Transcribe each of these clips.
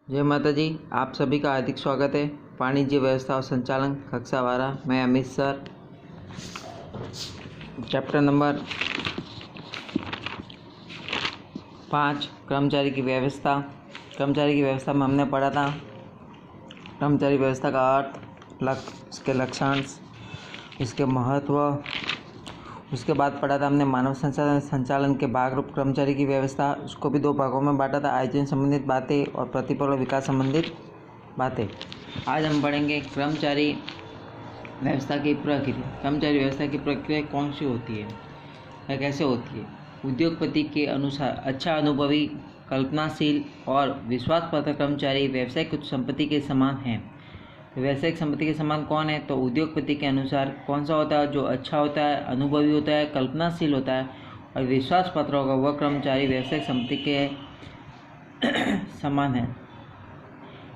जय माता जी। आप सभी का हार्दिक स्वागत है। वाणिज्य व्यवस्था और संचालन कक्षा 12। मैं अमित सर। चैप्टर नंबर 5 कर्मचारी की व्यवस्था। कर्मचारी की व्यवस्था में हमने पढ़ा था कर्मचारी व्यवस्था का अर्थ, उसके लक्षण, इसके महत्व। उसके बाद पढ़ा था हमने मानव संसाधन संचालन के भाग रूप कर्मचारी की व्यवस्था। उसको भी 2 भागों में बांटा था, आयोजन संबंधित बातें और प्रतिफल और विकास संबंधित बातें। आज हम पढ़ेंगे कर्मचारी व्यवस्था की प्रक्रिया। कर्मचारी व्यवस्था की प्रक्रिया कौन सी होती है या कैसे होती है? उद्योगपति के अनुसार अच्छा अनुभवी, कल्पनाशील और विश्वासपात्र कर्मचारी व्यावसायिक संपत्ति के समान हैं। व्यावसायिक संपत्ति के समान कौन है? तो उद्योगपति के अनुसार कौन सा होता है? जो अच्छा होता है, अनुभवी होता है, कल्पनाशील होता है और विश्वास पात्र होगा, वह कर्मचारी व्यावसायिक संपत्ति के समान है।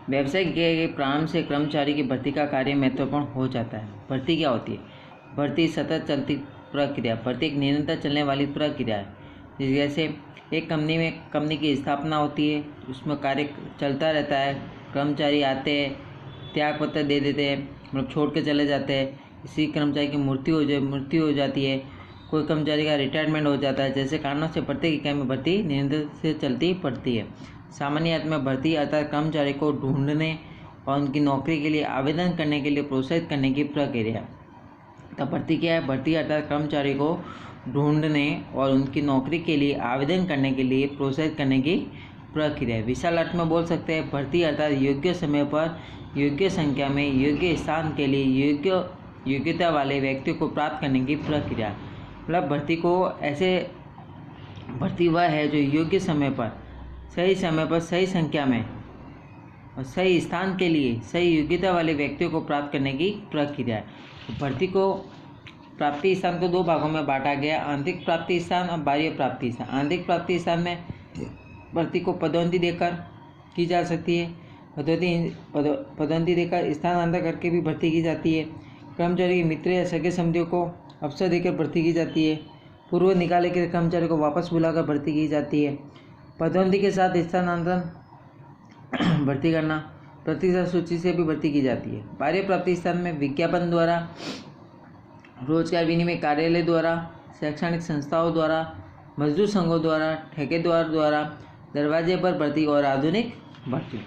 व्यवसाय के प्रारंभ से कर्मचारी की भर्ती का कार्य महत्वपूर्ण हो जाता है। भर्ती क्या होती है? भर्ती सतत चलती प्रक्रिया, भर्ती एक निरंतर चलने वाली प्रक्रिया है। जैसे एक कंपनी की स्थापना होती है, उसमें कार्य चलता रहता है, कर्मचारी आते हैं, त्याग पत्र दे देते हैं, मतलब छोड़ के चले जाते हैं। किसी कर्मचारी की मृत्यु हो जाती है, कोई कर्मचारी का रिटायरमेंट हो जाता है। जैसे कारणों से प्रत्येक इकाई में भर्ती निरंतर से चलती पड़ती है। सामान्य अर्थ में भर्ती अर्थात कर्मचारी को ढूंढने और उनकी नौकरी के लिए आवेदन करने के लिए प्रोत्साहित करने की प्रक्रिया। तो भर्ती क्या है? भर्ती अर्थात कर्मचारी को ढूंढने और उनकी नौकरी के लिए आवेदन करने के लिए प्रोत्साहित करने की प्रक्रिया। विशाल अर्थ में बोल सकते हैं भर्ती अर्थात योग्य समय पर योग्य संख्या में योग्य स्थान के लिए योग्यता वाले व्यक्ति को प्राप्त करने की प्रक्रिया। मतलब भर्ती वह है जो योग्य समय पर सही संख्या में और सही स्थान के लिए सही योग्यता वाले व्यक्तियों को प्राप्त करने की प्रक्रिया है। तो भर्ती को प्राप्ति स्थान को 2 भागों में बांटा गया, आंतरिक प्राप्ति स्थान और बाह्य प्राप्ति स्थान। आंतरिक प्राप्ति स्थान में भर्ती को पदोन्नति देकर की जा सकती है। पदोन्नति देकर स्थानांतरण करके भी भर्ती की जाती है। कर्मचारी के मित्र या सगे संबंधियों को अवसर देकर भर्ती की जाती है। पूर्व निकाले गए कर्मचारी को वापस बुलाकर भर्ती की जाती है। पदोन्नति के साथ स्थानांतरण भर्ती करना, प्रतिशत सूची से भी भर्ती की जाती है। बाह्य प्राप्ति स्थान में विज्ञापन द्वारा, रोजगार विनिमय कार्यालय द्वारा, शैक्षणिक संस्थाओं द्वारा, मजदूर संघों द्वारा, ठेकेदार द्वारा दरवाजे पर भर्ती और आधुनिक भर्ती।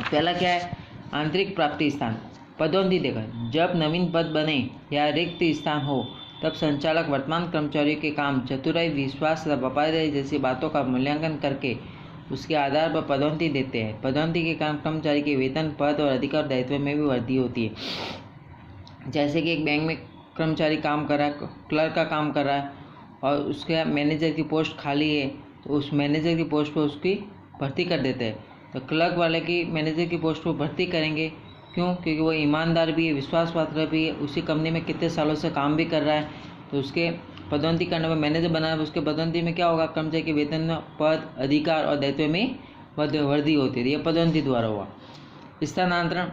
पहला क्या है? आंतरिक प्राप्ति स्थान। पदोन्नति देकर जब नवीन पद बने या रिक्त स्थान हो तब संचालक वर्तमान कर्मचारियों के काम, चतुराई, विश्वास तथा वफादारी जैसी बातों का मूल्यांकन करके उसके आधार पर पदोन्नति देते हैं। पदोन्नति के कारण कर्मचारी के वेतन, पद और अधिकार दायित्व में भी वृद्धि होती है। जैसे कि एक बैंक में कर्मचारी काम कर रहा है, क्लर्क का काम कर रहा है और उसके मैनेजर की पोस्ट खाली है, तो उस मैनेजर की पोस्ट पर उसकी भर्ती कर देते हैं। तो क्लर्क वाले की मैनेजर की पोस्ट पर भर्ती करेंगे, क्यों? क्योंकि वो ईमानदार भी है, विश्वास पात्र भी है, उसी कंपनी में कितने सालों से काम भी कर रहा है। तो उसके पदोन्नति करने में मैनेजर बना है, उसके पदोन्नति में क्या होगा? कर्मचारी के वेतन में, पद, अधिकार और दायित्व में वृद्धि होती है। यह पदोन्नति द्वारा हुआ। स्थानांतरण,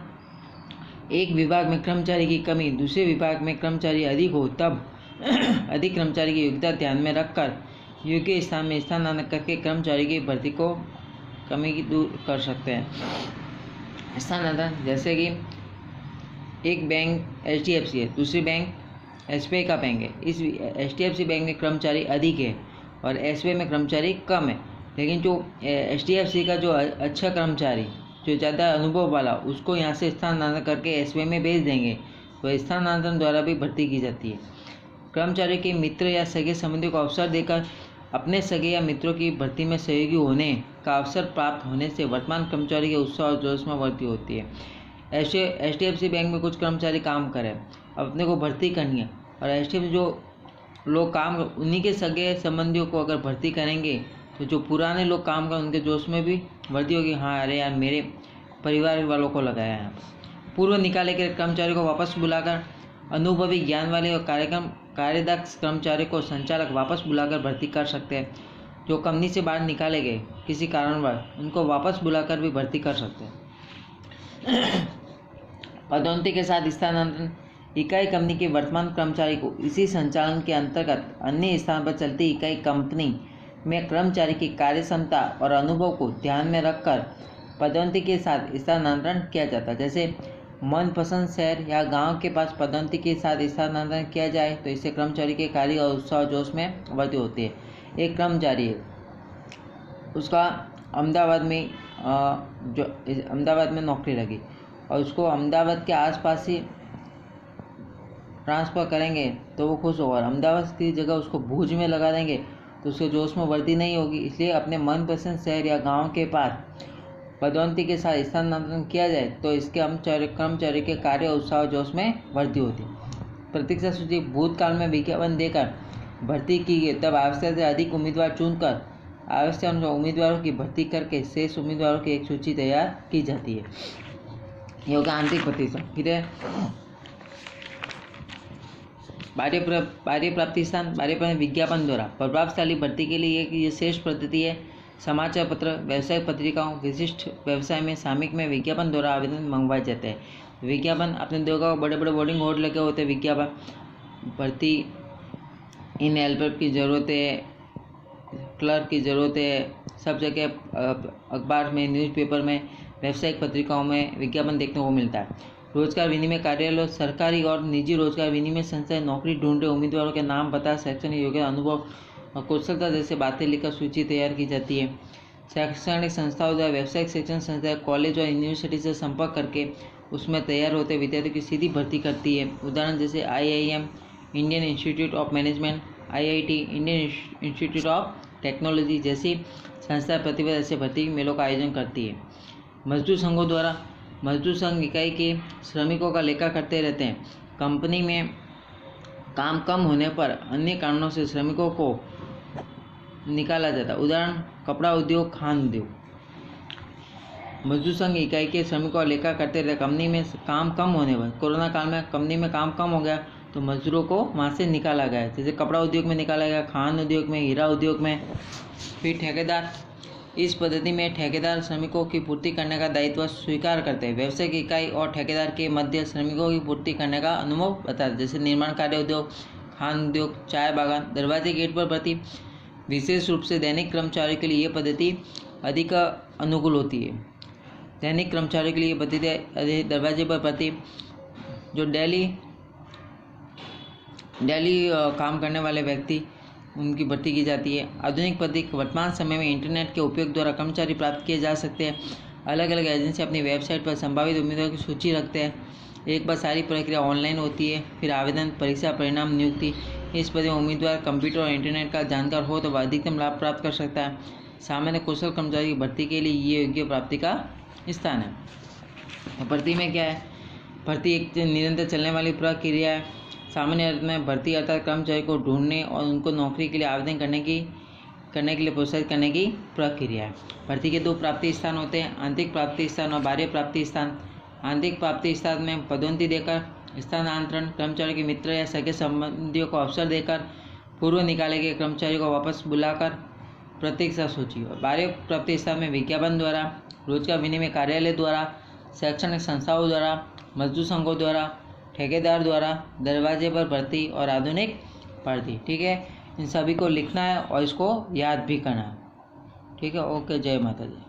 एक विभाग में कर्मचारी की कमी दूसरे विभाग में कर्मचारी अधिक हो तब अधिक कर्मचारी की योग्यता ध्यान में रखकर योग्य स्थान में स्थानांतरण करके कर्मचारी की भर्ती को कमी की दूर कर सकते हैं। स्थानांतरण, जैसे कि एक बैंक HDFC है, दूसरी बैंक SBI का बैंक है। इस HDFC बैंक में कर्मचारी अधिक है और SBI में कर्मचारी कम है, लेकिन जो HDFC का जो अच्छा कर्मचारी, जो ज़्यादा अनुभव वाला, उसको यहाँ से स्थानांतरण करके SBI में भेज देंगे। तो स्थानांतरण द्वारा भी भर्ती की जाती है। कर्मचारी के मित्र या सगे संबंधियों को अवसर देकर अपने सगे या मित्रों की भर्ती में सहयोगी होने का अवसर प्राप्त होने से वर्तमान कर्मचारी के उत्साह और जोश में वृद्धि होती है। ऐसे HDFC बैंक में कुछ कर्मचारी काम करें, अपने को भर्ती करनी है और HDFC जो लोग काम, उन्हीं के सगे संबंधियों को अगर भर्ती करेंगे तो जो पुराने लोग काम कर उनके जोश में भी वृद्धि होगी। हाँ, अरे यार, मेरे परिवार वालों को लगाया है। पूर्व निकाले गए कर्मचारी को वापस बुलाकर अनुभवी, ज्ञान वाले और कार्यदक्ष कर्मचारी को संचालक वापस बुलाकर भर्ती कर सकते हैं। जो कंपनी से बाहर निकाले गए किसी कारणवश, उनको वापस बुलाकर भी भर्ती कर सकते हैं। पदोन्नति के साथ स्थानांतरण, इकाई कंपनी के वर्तमान कर्मचारी को इसी संचालन के अंतर्गत अन्य स्थान पर चलती इकाई कंपनी में कर्मचारी की कार्य क्षमता और अनुभव को ध्यान में रखकर पदोन्नति के साथ स्थानांतरण किया जाता है। जैसे मनपसंद शहर या गांव के पास पदोन्नति के साथ स्थानांतरण किया जाए तो इससे कर्मचारी के कार्य और उत्साह जोश में वृद्धि होती है। एक कर्मचारी है, उसका अहमदाबाद में नौकरी लगी और उसको अहमदाबाद के आसपास ही ट्रांसफ़र करेंगे तो वो खुश होगा। अहमदाबाद की जगह उसको भुज में लगा देंगे तो उसके जोश में वृद्धि नहीं होगी। इसलिए अपने मनपसंद शहर या गांव के पास पदोन्नति के साथ स्थानांतरण किया जाए तो इसके कर्मचारी के कार्य उत्साह जोश में वृद्धि होती है। प्रतीक्षा सूची भूतकाल में विज्ञापन देकर भर्ती की गई, तब आवश्यकता से अधिक उम्मीदवार चुनकर आवश्यक अनुसार उम्मीदवारों की भर्ती करके शेष उम्मीदवारों की एक सूची तैयार की जाती है। ये होगा आंतरिक प्रतिष्ठा। फिर है बाह्य प्राप्ति स्थान। बाह्य विज्ञापन द्वारा प्रभावशाली भर्ती के लिए ये श्रेष्ठ पद्धति है। समाचार पत्र, व्यावसायिक पत्रिकाओं, विशिष्ट व्यवसाय में सामयिक में विज्ञापन द्वारा आवेदन मंगवाए जाते हैं। विज्ञापन आपने देखा बड़े बड़े बोर्डिंग बोर्ड लगे होते हैं। विज्ञापन भर्ती इन हेल्पर की ज़रूरत है, क्लर्क की ज़रूरत है, सब जगह अखबार में, न्यूज़पेपर में, व्यावसायिक पत्रिकाओं में विज्ञापन देखने को मिलता है। रोजगार विनिमय कार्यालय, सरकारी और निजी रोजगार विनिमय संस्थाएं नौकरी ढूंढ रहे उम्मीदवारों के नाम, पता, शैक्षणिक योग्यता, अनुभव और कुशलता जैसे बातें लिखकर सूची तैयार की जाती है। शैक्षणिक संस्थाओं द्वारा व्यावसायिक शिक्षण संस्थाएं कॉलेज और यूनिवर्सिटी से संपर्क करके उसमें तैयार होते विद्यार्थियों की सीधी भर्ती करती है। उदाहरण जैसे IIM, Indian institute of management, IIT, Indian institute of technology जैसी संस्थाएं प्रतिभा ऐसे भर्ती मेलों का आयोजन करती है। मजदूर संघों द्वारा मजदूर संघ इकाई के श्रमिकों का लेखा करते रहते हैं। कंपनी में काम कम होने पर अन्य कारणों से श्रमिकों को निकाला जाता है। उदाहरण कपड़ा उद्योग, खान उद्योग। मजदूर संघ इकाई के श्रमिकों का लेखा करते रहते। कंपनी में काम कम होने पर, कोरोना काल में कंपनी में काम कम हो गया तो मजदूरों को वहाँ से निकाला गया। जैसे कपड़ा उद्योग में निकाला गया, खान उद्योग में, हीरा उद्योग में। फिर ठेकेदार। इस पद्धति में ठेकेदार श्रमिकों की पूर्ति करने का दायित्व स्वीकार करते हैं। व्यावसायिक इकाई और ठेकेदार के मध्य श्रमिकों की पूर्ति करने का अनुभव बताता है। जैसे निर्माण कार्य उद्योग, खान उद्योग, चाय बागान। दरवाजे गेट पर भर्ती। विशेष रूप से दैनिक कर्मचारियों के लिए ये पद्धति अधिक अनुकूल होती है। दैनिक कर्मचारियों के लिए पद्धति दरवाजे पर भर्ती, जो डेली काम करने वाले व्यक्ति उनकी भर्ती की जाती है। आधुनिक पद्धति वर्तमान समय में इंटरनेट के उपयोग द्वारा कर्मचारी प्राप्त किए जा सकते हैं। अलग अलग एजेंसी अपनी वेबसाइट पर संभावित उम्मीदवारों की सूची रखते हैं। एक बार सारी प्रक्रिया ऑनलाइन होती है। फिर आवेदन, परीक्षा, परिणाम, नियुक्ति। इस पद्धति में उम्मीदवार कंप्यूटर और इंटरनेट का जानकार हो तो वह अधिकतम लाभ प्राप्त कर सकता है। सामान्य कुशल कर्मचारी की भर्ती के लिए ये योग्य प्राप्ति का स्थान है। भर्ती में क्या है? भर्ती एक निरंतर चलने वाली प्रक्रिया है। सामान्य अर्थ में भर्ती अर्थात कर्मचारी को ढूंढने और उनको नौकरी के लिए आवेदन करने के लिए प्रोत्साहित करने की प्रक्रिया है। भर्ती के दो प्राप्ति स्थान होते हैं, आंतरिक प्राप्ति स्थान और बाह्य प्राप्ति स्थान। आंतरिक प्राप्ति स्थान में पदोन्नति देकर, स्थानांतरण, कर्मचारी के मित्र या सगे संबंधियों को अवसर देकर, पूर्व निकाले गए कर्मचारियों को वापस बुलाकर, प्रतीक्षा सूची। और बाह्य प्राप्ति स्थान में विज्ञापन द्वारा, रोजगार विनिमय कार्यालय द्वारा, शैक्षणिक संस्थाओं द्वारा, मजदूर संघों द्वारा, ठेकेदार द्वारा, दरवाजे पर भर्ती और आधुनिक भर्ती। ठीक है, इन सभी को लिखना है और इसको याद भी करना है। ठीक है, ओके, जय माता दी।